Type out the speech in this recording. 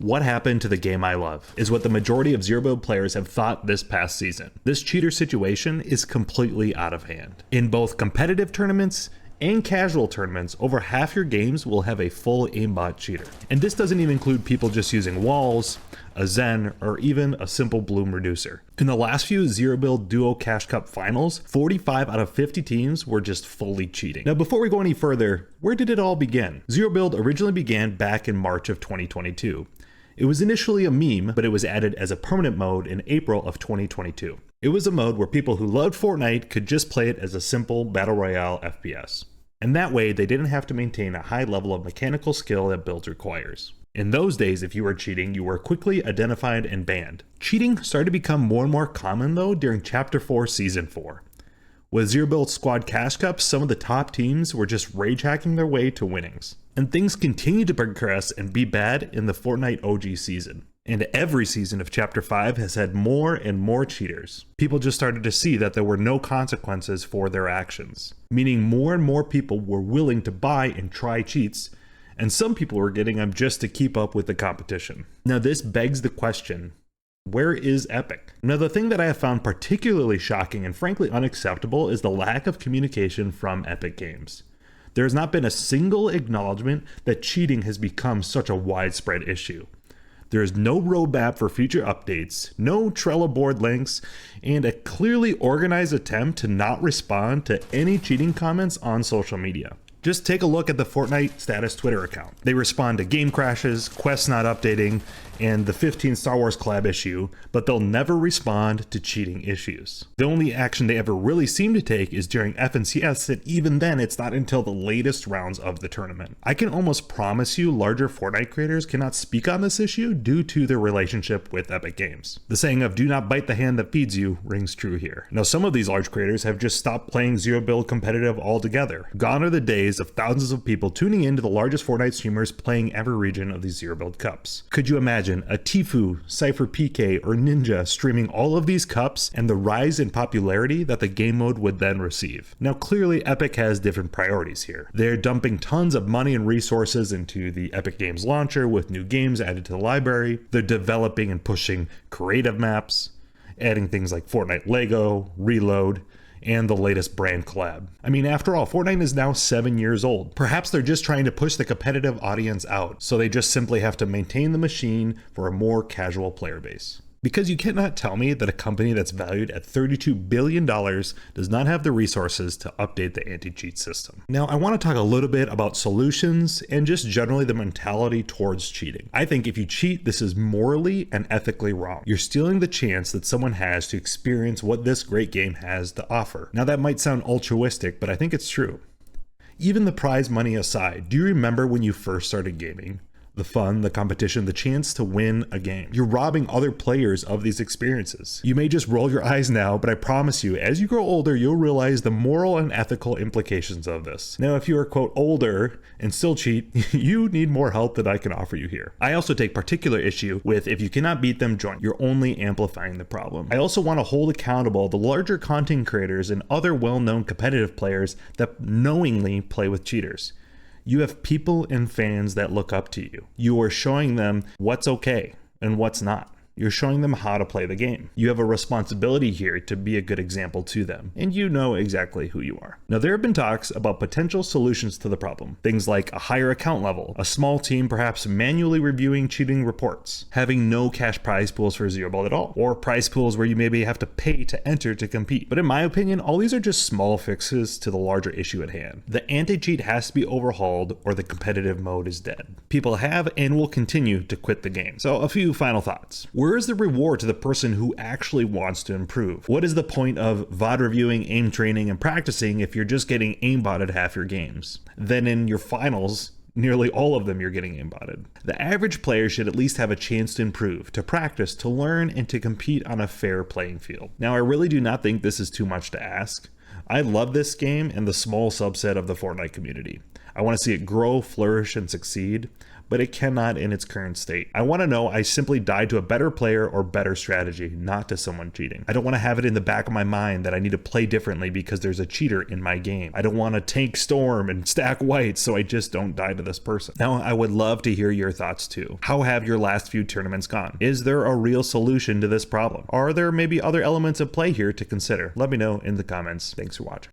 What happened to the game I love is what the majority of Zero Build players have thought this past season. This cheater situation is completely out of hand. In both competitive tournaments and casual tournaments, over half your games will have a full aimbot cheater. And this doesn't even include people just using walls, a Zen, or even a simple bloom reducer. In the last few Zero Build Duo Cash Cup finals, 45 out of 50 teams were just fully cheating. Now before we go any further, where did it all begin? Zero Build originally began back in March of 2022. It was initially a meme, but it was added as a permanent mode in April of 2022. It was a mode where people who loved Fortnite could just play it as a simple Battle Royale FPS. And that way, they didn't have to maintain a high level of mechanical skill that builds requires. In those days, if you were cheating, you were quickly identified and banned. Cheating started to become more and more common though during Chapter 4 Season 4. With Zero Build Squad Cash Cups, some of the top teams were just rage hacking their way to winnings. And things continued to progress and be bad in the Fortnite OG season. And every season of Chapter 5 has had more and more cheaters. People just started to see that there were no consequences for their actions, meaning more and more people were willing to buy and try cheats, and some people were getting them just to keep up with the competition. Now this begs the question, where is Epic? Now the thing that I have found particularly shocking and frankly unacceptable is the lack of communication from Epic Games. There has not been a single acknowledgement that cheating has become such a widespread issue. There is no roadmap for future updates, no Trello board links, and a clearly organized attempt to not respond to any cheating comments on social media. Just take a look at the Fortnite status Twitter account. They respond to game crashes, quests not updating, and the 15 Star Wars collab issue, but they'll never respond to cheating issues. The only action they ever really seem to take is during FNCS, and even then it's not until the latest rounds of the tournament. I can almost promise you larger Fortnite creators cannot speak on this issue due to their relationship with Epic Games. The saying of "do not bite the hand that feeds you" rings true here. Now some of these large creators have just stopped playing Zero Build competitive altogether. Gone are the days of thousands of people tuning in to the largest Fortnite streamers playing every region of these Zero Build Cups. Could you imagine a Tfue, Cypher PK, or Ninja streaming all of these cups and the rise in popularity that the game mode would then receive? Now clearly Epic has different priorities here. They're dumping tons of money and resources into the Epic Games launcher with new games added to the library. They're developing and pushing creative maps, adding things like Fortnite Lego, Reload, and the latest brand collab. I mean, after all, Fortnite is now 7 years old. Perhaps they're just trying to push the competitive audience out, so they just simply have to maintain the machine for a more casual player base. Because you cannot tell me that a company that's valued at $32 billion does not have the resources to update the anti-cheat system. Now, I want to talk a little bit about solutions and just generally the mentality towards cheating. I think if you cheat, this is morally and ethically wrong. You're stealing the chance that someone has to experience what this great game has to offer. Now, that might sound altruistic, but I think it's true. Even the prize money aside, do you remember when you first started gaming? The fun, the competition, the chance to win a game. You're robbing other players of these experiences. You may just roll your eyes now, but I promise you, as you grow older, you'll realize the moral and ethical implications of this. Now, if you are, quote, older and still cheat, you need more help than I can offer you here. I also take particular issue with if you cannot beat them, join. You're only amplifying the problem. I also want to hold accountable the larger content creators and other well-known competitive players that knowingly play with cheaters. You have people and fans that look up to you. You are showing them what's okay and what's not. You're showing them how to play the game. You have a responsibility here to be a good example to them, and you know exactly who you are. Now, there have been talks about potential solutions to the problem. Things like a higher account level, a small team perhaps manually reviewing cheating reports, having no cash prize pools for Zero Build at all, or prize pools where you maybe have to pay to enter to compete. But in my opinion, all these are just small fixes to the larger issue at hand. The anti-cheat has to be overhauled or the competitive mode is dead. People have and will continue to quit the game. So a few final thoughts. Where is the reward to the person who actually wants to improve? What is the point of VOD reviewing, aim training, and practicing if you're just getting aimbotted half your games? Then in your finals, nearly all of them you're getting aimbotted. The average player should at least have a chance to improve, to practice, to learn, and to compete on a fair playing field. Now, I really do not think this is too much to ask. I love this game and the small subset of the Fortnite community. I want to see it grow, flourish, and succeed. but it cannot in its current state. I want to know I simply died to a better player or better strategy, not to someone cheating. I don't want to have it in the back of my mind that I need to play differently because there's a cheater in my game. I don't want to tank storm and stack whites so I just don't die to this person. Now, I would love to hear your thoughts too. How have your last few tournaments gone? Is there a real solution to this problem? Are there maybe other elements of play here to consider? Let me know in the comments. Thanks for watching.